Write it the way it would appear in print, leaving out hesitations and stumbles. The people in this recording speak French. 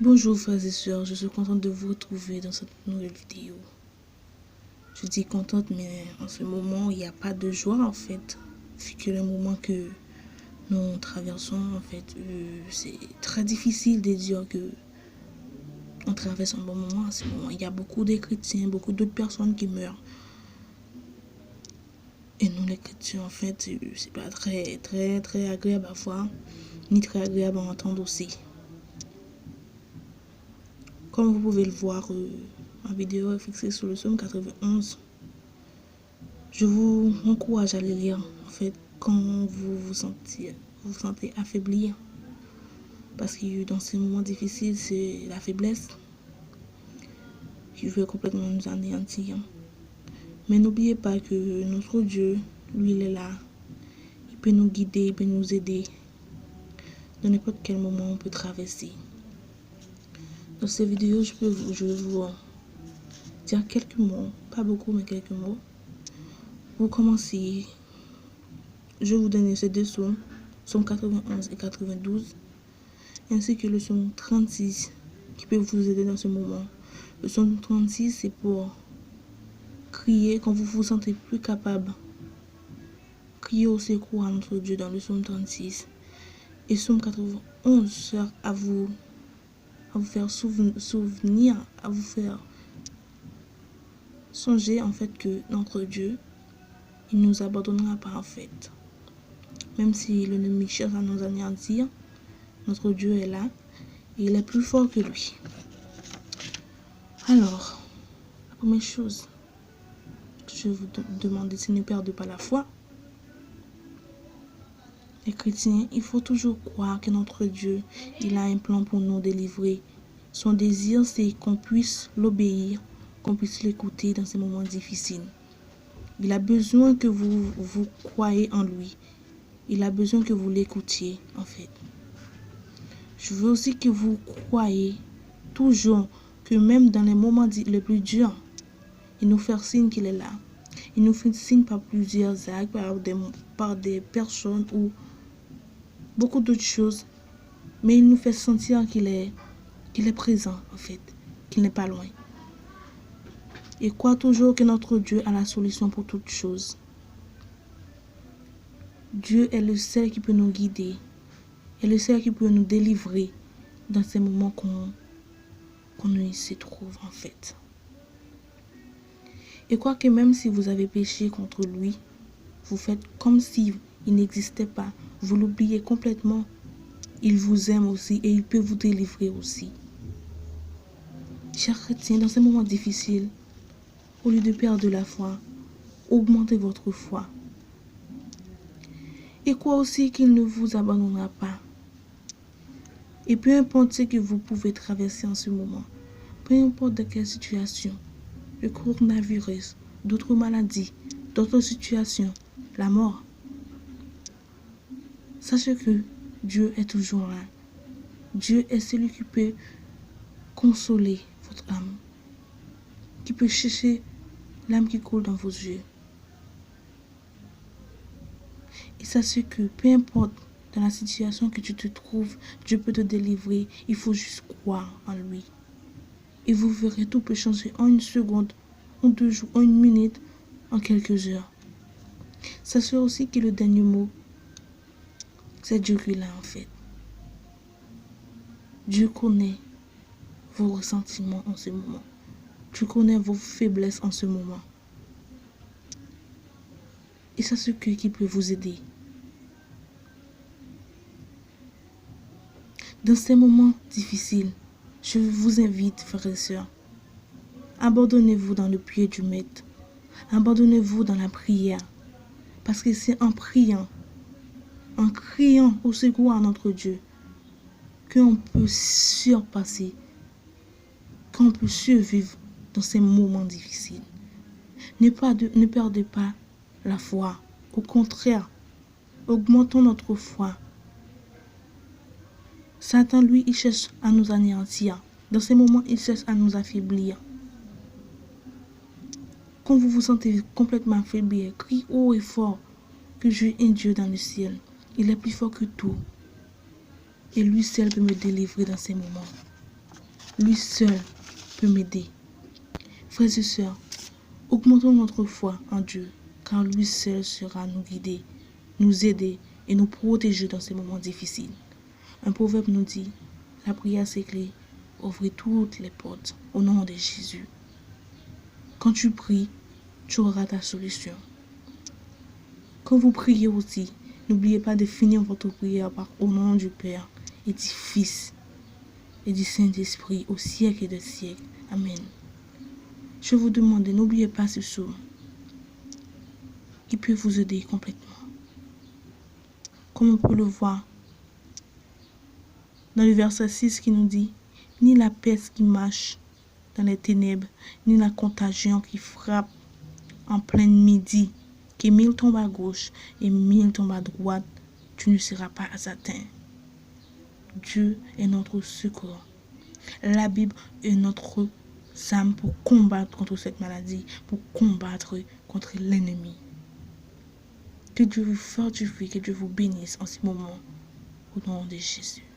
Bonjour frères et sœurs, je suis contente de vous retrouver dans cette nouvelle vidéo. Je dis contente, mais en ce moment, il n'y a pas de joie en fait. Vu que le moment que nous traversons, en fait, c'est très difficile de dire que on traverse un bon moment en ce moment. Il y a beaucoup de chrétiens, beaucoup d'autres personnes qui meurent. Et nous les chrétiens, en fait, c'est pas très agréable à voir, ni très agréable à entendre aussi. Comme vous pouvez le voir, ma vidéo est fixée sur le psaume 91. Je vous encourage à le lire, en fait, quand vous sentez affaibli. Parce que dans ces moments difficiles, c'est la faiblesse qui veut complètement nous anéantir. Mais n'oubliez pas que notre Dieu, lui, il est là. Il peut nous guider, il peut nous aider. Dans n'importe quel moment, on peut traverser. Dans cette vidéo, je vais vous dire quelques mots, pas beaucoup, mais quelques mots. Pour commencer, je vais vous donner ces deux psaumes, psaume 91 et 92, ainsi que le psaume 36, qui peut vous aider dans ce moment. Le psaume 36, c'est pour crier quand vous vous sentez plus capable. Crier au secours à notre Dieu dans le psaume 36. Et psaume 91 sert à vous faire souvenir, à vous faire songer en fait que notre Dieu, il nous abandonnera pas en fait. Même si l'ennemi cherche à nous anéantir, notre Dieu est là et il est plus fort que lui. Alors, la première chose que je vais vous demander, c'est ne perdez pas la foi. Les chrétiens, il faut toujours croire que notre Dieu, il a un plan pour nous délivrer. Son désir, c'est qu'on puisse l'obéir, qu'on puisse l'écouter dans ces moments difficiles. Il a besoin que vous croyez en lui. Il a besoin que vous l'écoutiez, en fait. Je veux aussi que vous croyez toujours que même dans les moments les plus durs, il nous fait signe qu'il est là. Il nous fait signe par plusieurs actes, par des personnes ou beaucoup d'autres choses. Mais il nous fait sentir qu'il est présent, en fait, qu'il n'est pas loin. Et crois toujours que notre Dieu a la solution pour toutes choses. Dieu est le seul qui peut nous guider, est le seul qui peut nous délivrer dans ces moments qu'on se trouve, en fait. Et crois que même si vous avez péché contre lui, vous faites comme s'il n'existait pas. Vous l'oubliez complètement. Il vous aime aussi et il peut vous délivrer aussi. Chers chrétiens, dans ces moments difficiles, au lieu de perdre la foi, augmentez votre foi. Et crois aussi qu'il ne vous abandonnera pas. Et peu importe ce que vous pouvez traverser en ce moment, peu importe de quelle situation, le coronavirus, d'autres maladies, d'autres situations, la mort, sachez que Dieu est toujours là. Dieu est celui qui peut consoler votre âme, qui peut chercher l'âme qui coule dans vos yeux. Et sachez que peu importe dans la situation que tu te trouves, Dieu peut te délivrer. Il faut juste croire en lui. Et vous verrez, tout peut changer en une seconde, en 2 jours, en 1 minute, en quelques heures. Sachez aussi que le dernier mot, c'est Dieu qui l'a en fait. Dieu connaît vos ressentiments en ce moment. Dieu connaît vos faiblesses en ce moment. Et c'est ce qui peut vous aider. Dans ces moments difficiles, je vous invite, frères et sœurs, abandonnez-vous dans le pied du Maître. Abandonnez-vous dans la prière. Parce que c'est en priant, en criant au secours à notre Dieu, qu'on peut surpasser, qu'on peut survivre dans ces moments difficiles. Ne perdez pas la foi. Au contraire, augmentons notre foi. Satan, lui, il cherche à nous anéantir. Dans ces moments, il cherche à nous affaiblir. Quand vous vous sentez complètement affaibli, crie haut et fort que je suis un Dieu dans le ciel. Il est plus fort que tout. Et lui seul peut me délivrer dans ces moments. Lui seul peut m'aider. Frères et sœurs, augmentons notre foi en Dieu, car lui seul sera nous guider, nous aider et nous protéger dans ces moments difficiles. Un proverbe nous dit, la prière c'est clé, ouvrez toutes les portes au nom de Jésus. Quand tu pries, tu auras ta solution. Quand vous priez aussi, n'oubliez pas de finir votre prière par au nom du Père et du Fils et du Saint-Esprit au siècle des siècles. Amen. Je vous demande, n'oubliez pas ce psaume qui peut vous aider complètement. Comme on peut le voir dans le verset 6 qui nous dit, ni la peste qui marche dans les ténèbres, ni la contagion qui frappe en plein midi, que 1000 tombent à gauche et 1000 tombent à droite, tu ne seras pas atteint. Dieu est notre secours. La Bible est notre arme pour combattre contre cette maladie, pour combattre contre l'ennemi. Que Dieu vous fortifie, que Dieu vous bénisse en ce moment, au nom de Jésus.